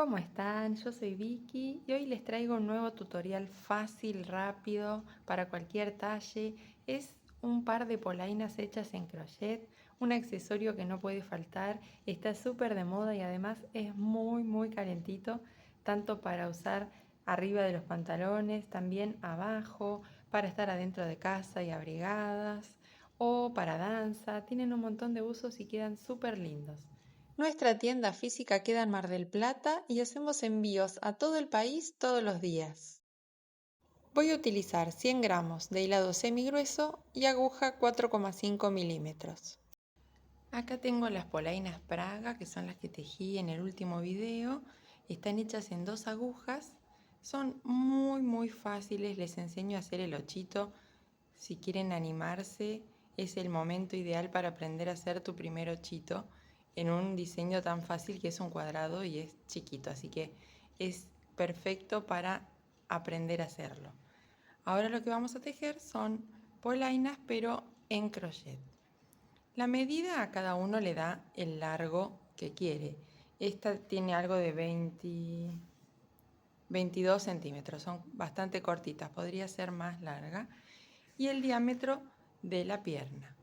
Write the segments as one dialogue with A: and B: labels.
A: ¿Cómo están? Yo soy Vicky y hoy les traigo un nuevo tutorial fácil, rápido, para cualquier talle. Es un par de polainas hechas en crochet, un accesorio que no puede faltar, está súper de moda y además es muy calentito, tanto para usar arriba de los pantalones, también abajo, para estar adentro de casa y abrigadas, o para danza. Tienen un montón de usos y quedan súper lindos. Nuestra tienda física queda en Mar del Plata y hacemos envíos a todo el país todos los días. Voy a utilizar 100 gramos de hilado semigrueso y aguja 4,5 milímetros. Acá tengo las polainas Praga, que son las que tejí en el último video. Están hechas en 2 agujas. Son muy fáciles, les enseño a hacer el ochito. Si quieren animarse, es el momento ideal para aprender a hacer tu primer ochito en un diseño tan fácil que es un cuadrado y es chiquito, así que es perfecto para aprender a hacerlo. Ahora lo que vamos a tejer son polainas pero en crochet. La medida a cada uno le da el largo que quiere. Esta tiene algo de 22 centímetros, son bastante cortitas, podría ser más larga. Y el diámetro de la pierna.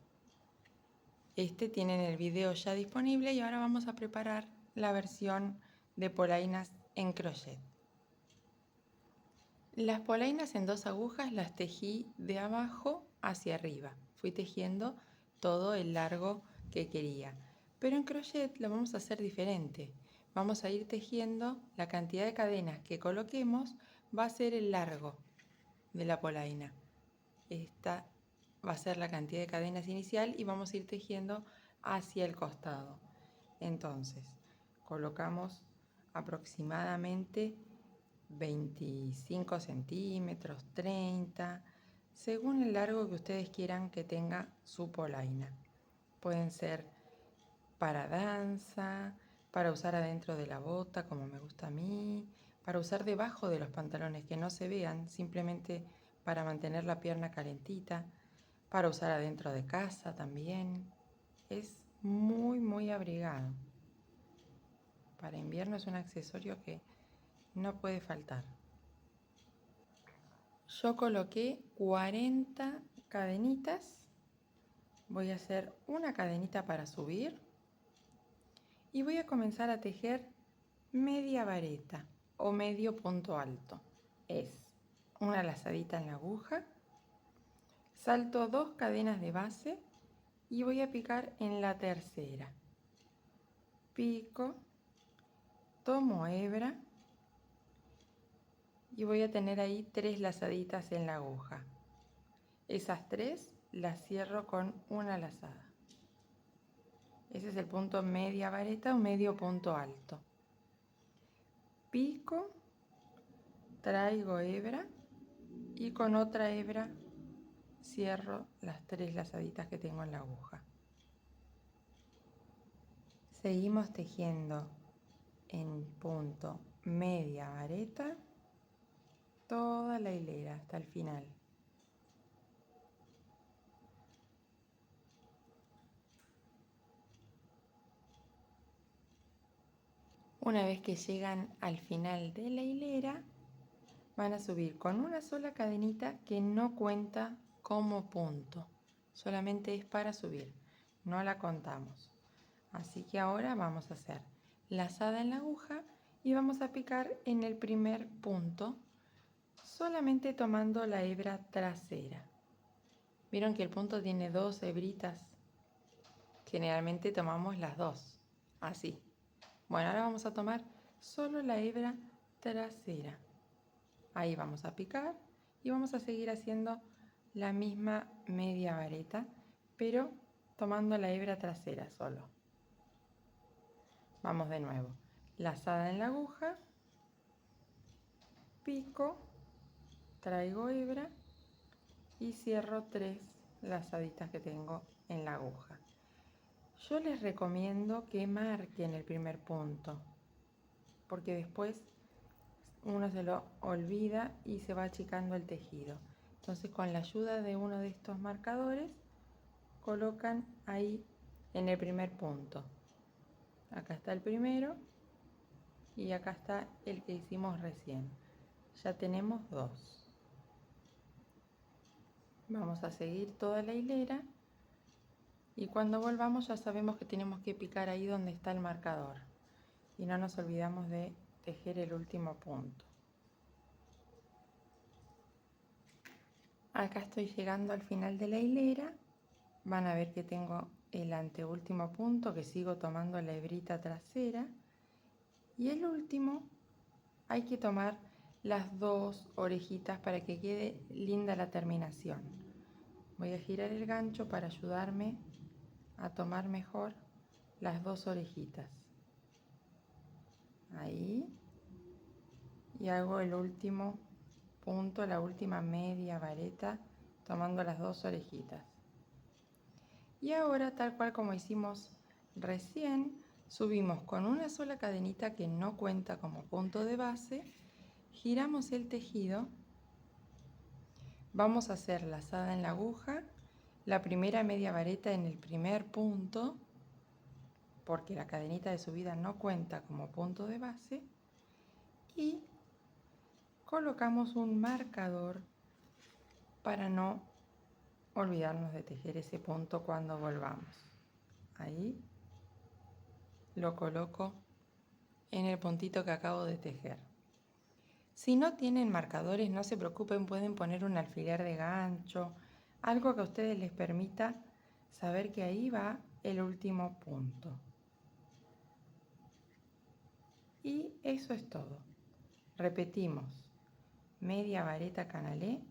A: Este tienen el video ya disponible y ahora vamos a preparar la versión de polainas en crochet. Las polainas en 2 agujas las tejí de abajo hacia arriba. Fui tejiendo todo el largo que quería. Pero en crochet lo vamos a hacer diferente. Vamos a ir tejiendo la cantidad de cadenas que coloquemos, va a ser el largo de la polaina. Esta va a ser la cantidad de cadenas inicial y vamos a ir tejiendo hacia el costado. Entonces, colocamos aproximadamente 25 centímetros, 30, según el largo que ustedes quieran que tenga su polaina. Pueden ser para danza, para usar adentro de la bota, como me gusta a mí, para usar debajo de los pantalones que no se vean, simplemente para mantener la pierna calentita, para usar adentro de casa también. Es muy abrigado. Para invierno es un accesorio que no puede faltar. Yo coloqué 40 cadenitas. Voy a hacer una cadenita para subir y voy a comenzar a tejer media vareta o medio punto alto. Es una lazadita en la aguja, salto 2 cadenas de base y voy a picar en la tercera. Pico, tomo hebra y voy a tener ahí 3 lazaditas en la aguja. Esas 3 las cierro con una lazada. Ese es el punto media vareta o medio punto alto. Pico, traigo hebra y con otra hebra cierro las 3 lazaditas que tengo en la aguja. Seguimos tejiendo en punto media vareta toda la hilera hasta el final. Una vez que llegan al final de la hilera, van a subir con una sola cadenita que no cuenta como punto, solamente es para subir, no la contamos. Así que ahora vamos a hacer lazada en la aguja y vamos a picar en el primer punto, solamente tomando la hebra trasera. ¿Vieron que el punto tiene 2 hebritas? Generalmente tomamos las 2, así. Bueno, ahora vamos a tomar solo la hebra trasera. Ahí vamos a picar y vamos a seguir haciendo la misma media vareta, pero tomando la hebra trasera solo. Vamos de nuevo. Lazada en la aguja, pico, traigo hebra y cierro 3 lazaditas que tengo en la aguja. Yo les recomiendo que marquen el primer punto, porque después uno se lo olvida y se va achicando el tejido. Entonces, con la ayuda de uno de estos marcadores, colocan ahí en el primer punto. Acá está el primero y acá está el que hicimos recién. Ya tenemos 2. Vamos a seguir toda la hilera y cuando volvamos ya sabemos que tenemos que picar ahí donde está el marcador y no nos olvidamos de tejer el último punto. Acá estoy llegando al final de la hilera. Van a ver que tengo el anteúltimo punto, que sigo tomando la hebrita trasera, y el último hay que tomar las 2 orejitas para que quede linda la terminación. Voy a girar el gancho para ayudarme a tomar mejor las 2 orejitas. Ahí. Y hago el último punto, la última media vareta, tomando las 2 orejitas. Y ahora, tal cual como hicimos recién, subimos con una sola cadenita que no cuenta como punto de base, giramos el tejido, vamos a hacer lazada en la aguja, la primera media vareta en el primer punto, porque la cadenita de subida no cuenta como punto de base, y colocamos un marcador para no olvidarnos de tejer ese punto cuando volvamos. Ahí lo coloco en el puntito que acabo de tejer. Si no tienen marcadores, no se preocupen, pueden poner un alfiler de gancho, algo que a ustedes les permita saber que ahí va el último punto. Y eso es todo. Repetimos, media vareta canalé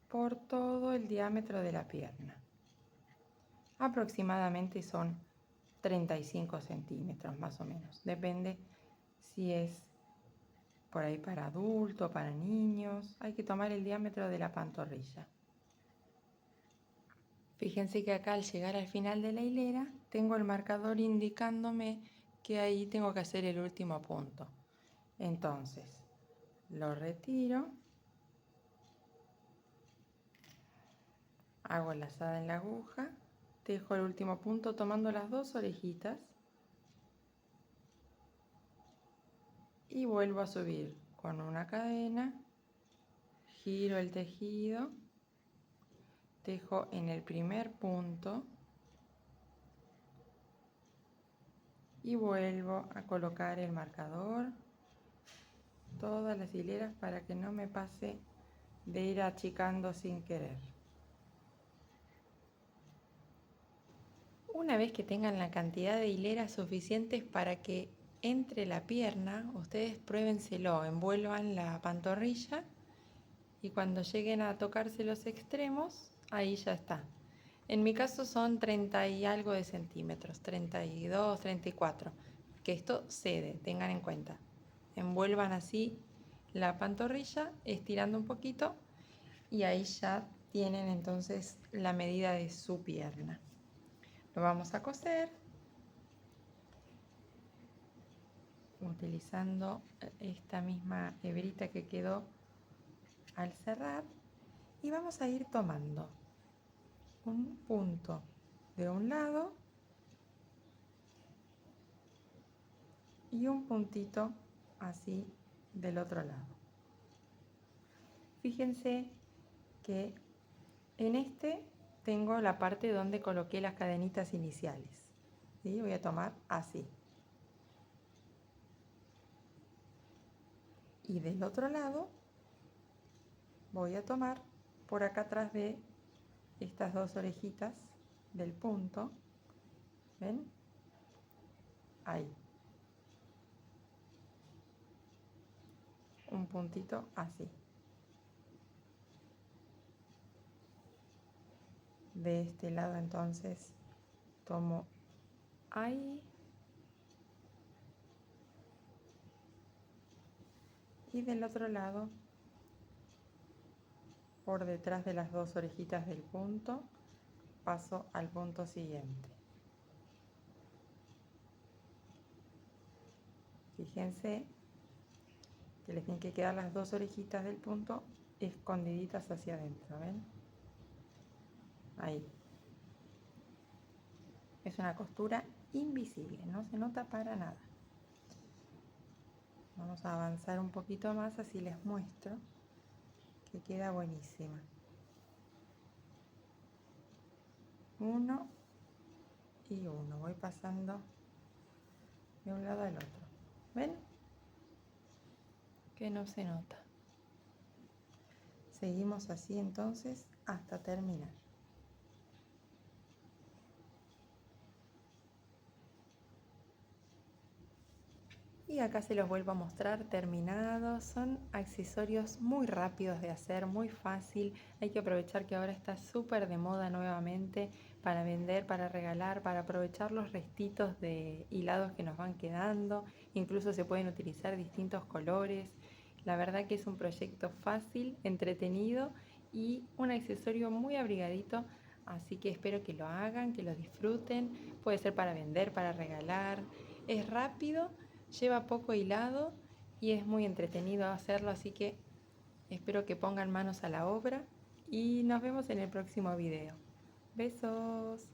A: por todo el diámetro de la pierna. Aproximadamente son 35 centímetros más o menos. Depende si es por ahí para adultos, para niños. Hay que tomar el diámetro de la pantorrilla. Fíjense que acá al llegar al final de la hilera tengo el marcador indicándome que ahí tengo que hacer el último punto. Entonces lo retiro, hago lazada en la aguja, tejo el último punto tomando las 2 orejitas y vuelvo a subir con una cadena, giro el tejido, tejo en el primer punto y vuelvo a colocar el marcador, todas las hileras para que no me pase de ir achicando sin querer. Una vez que tengan la cantidad de hileras suficientes para que entre la pierna, ustedes pruébenselo, envuelvan la pantorrilla y cuando lleguen a tocarse los extremos, ahí ya está. En mi caso son 30 y algo de centímetros, 32, 34, que esto cede, tengan en cuenta. Envuelvan así la pantorrilla, estirando un poquito y ahí ya tienen entonces la medida de su pierna. Lo vamos a coser utilizando esta misma hebrita que quedó al cerrar y vamos a ir tomando un punto de un lado y un puntito así del otro lado. Fíjense que en este tengo la parte donde coloqué las cadenitas iniciales. ¿Sí? Voy a tomar así. Y del otro lado voy a tomar por acá atrás de estas 2 orejitas del punto. ¿Ven? Ahí. Un puntito así. De este lado entonces tomo ahí y del otro lado por detrás de las 2 orejitas del punto paso al punto siguiente. Fíjense que les tienen que quedar las 2 orejitas del punto escondiditas hacia adentro, ¿ven? Ahí. Es una costura invisible, no se nota para nada. Vamos a avanzar un poquito más, así les muestro que queda buenísima. Uno y uno, voy pasando de un lado al otro. ¿Ven? Que no se nota. Seguimos así entonces hasta terminar. Y acá se los vuelvo a mostrar terminados. Son accesorios muy rápidos de hacer, muy fácil. Hay que aprovechar que ahora está súper de moda nuevamente para vender, para regalar, para aprovechar los restitos de hilados que nos van quedando. Incluso se pueden utilizar distintos colores. La verdad que es un proyecto fácil, entretenido y un accesorio muy abrigadito. Así que espero que lo hagan, que lo disfruten. Puede ser para vender, para regalar. Es rápido. Lleva poco hilado y es muy entretenido hacerlo, así que espero que pongan manos a la obra y nos vemos en el próximo video. Besos.